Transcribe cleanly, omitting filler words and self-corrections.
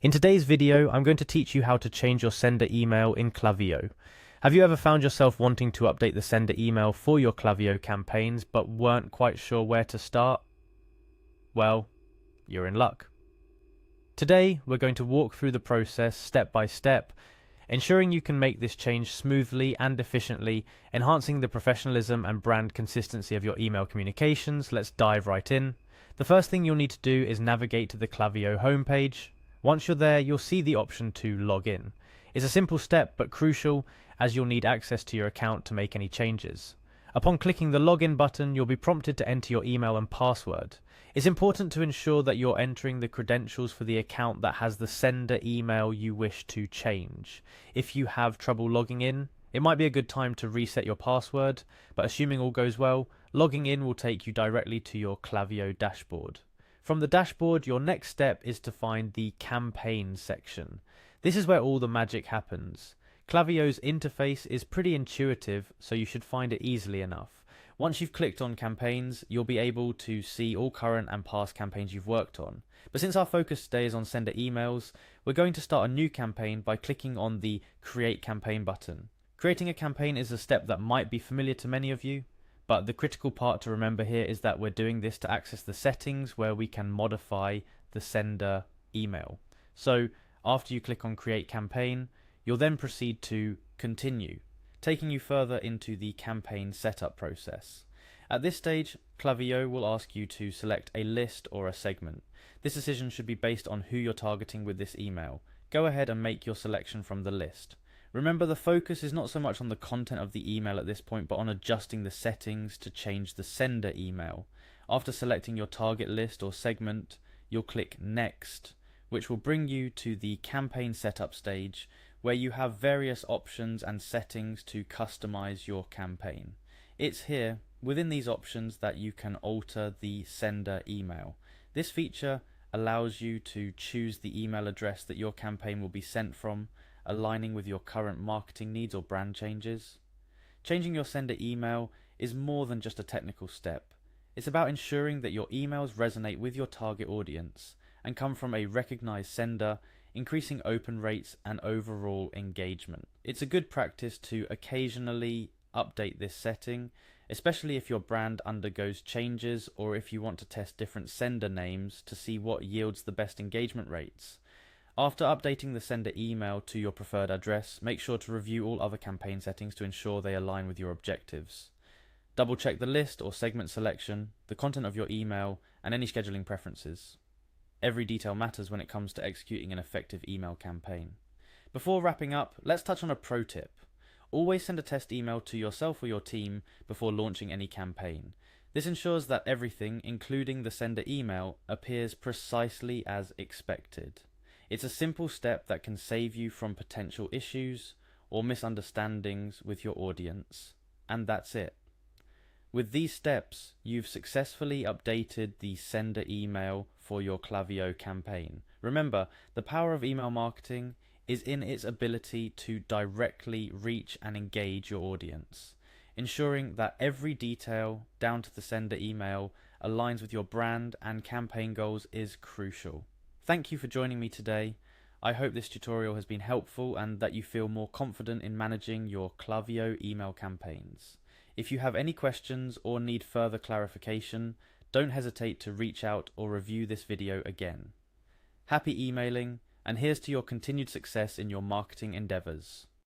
In today's video, I'm going to teach you how to change your sender email in Klaviyo. Have you ever found yourself wanting to update the sender email for your Klaviyo campaigns but weren't quite sure where to start? Well, you're in luck. Today, we're going to walk through the process step by step, ensuring you can make this change smoothly and efficiently, enhancing the professionalism and brand consistency of your email communications. Let's dive right in. The first thing you'll need to do is navigate to the Klaviyo homepage. Once you're there, you'll see the option to log in. It's a simple step but crucial, as you'll need access to your account to make any changes. Upon clicking the login button, you'll be prompted to enter your email and password. It's important to ensure that you're entering the credentials for the account that has the sender email you wish to change. If you have trouble logging in, it might be a good time to reset your password, but assuming all goes well, logging in will take you directly to your Klaviyo dashboard. From the dashboard, your next step is to find the campaigns section. This is where all the magic happens. Klaviyo's interface is pretty intuitive, so you should find it easily enough. Once you've clicked on campaigns, you'll be able to see all current and past campaigns you've worked on. But since our focus today is on sender emails, we're going to start a new campaign by clicking on the Create Campaign button. Creating a campaign is a step that might be familiar to many of you, but the critical part to remember here is that we're doing this to access the settings where we can modify the sender email. So after you click on Create Campaign, you'll then proceed to Continue, taking you further into the campaign setup process. At this stage, Klaviyo will ask you to select a list or a segment. This decision should be based on who you're targeting with this email. Go ahead and make your selection from the list. Remember, the focus is not so much on the content of the email at this point, but on adjusting the settings to change the sender email. After selecting your target list or segment, you'll click Next, which will bring you to the campaign setup stage, where you have various options and settings to customize your campaign. It's here, within these options, that you can alter the sender email. This feature allows you to choose the email address that your campaign will be sent from, aligning with your current marketing needs or brand changes. Changing your sender email is more than just a technical step. It's about ensuring that your emails resonate with your target audience and come from a recognized sender, increasing open rates and overall engagement. It's a good practice to occasionally update this setting, especially if your brand undergoes changes or if you want to test different sender names to see what yields the best engagement rates. After updating the sender email to your preferred address, make sure to review all other campaign settings to ensure they align with your objectives. Double check the list or segment selection, the content of your email, and any scheduling preferences. Every detail matters when it comes to executing an effective email campaign. Before wrapping up, let's touch on a pro tip. Always send a test email to yourself or your team before launching any campaign. This ensures that everything, including the sender email, appears precisely as expected. It's a simple step that can save you from potential issues or misunderstandings with your audience. And that's it. With these steps, you've successfully updated the sender email for your Klaviyo campaign. Remember, the power of email marketing is in its ability to directly reach and engage your audience. Ensuring that every detail, down to the sender email, aligns with your brand and campaign goals is crucial. Thank you for joining me today. I hope this tutorial has been helpful and that you feel more confident in managing your Klaviyo email campaigns. If you have any questions or need further clarification, don't hesitate to reach out or review this video again. Happy emailing, and here's to your continued success in your marketing endeavors.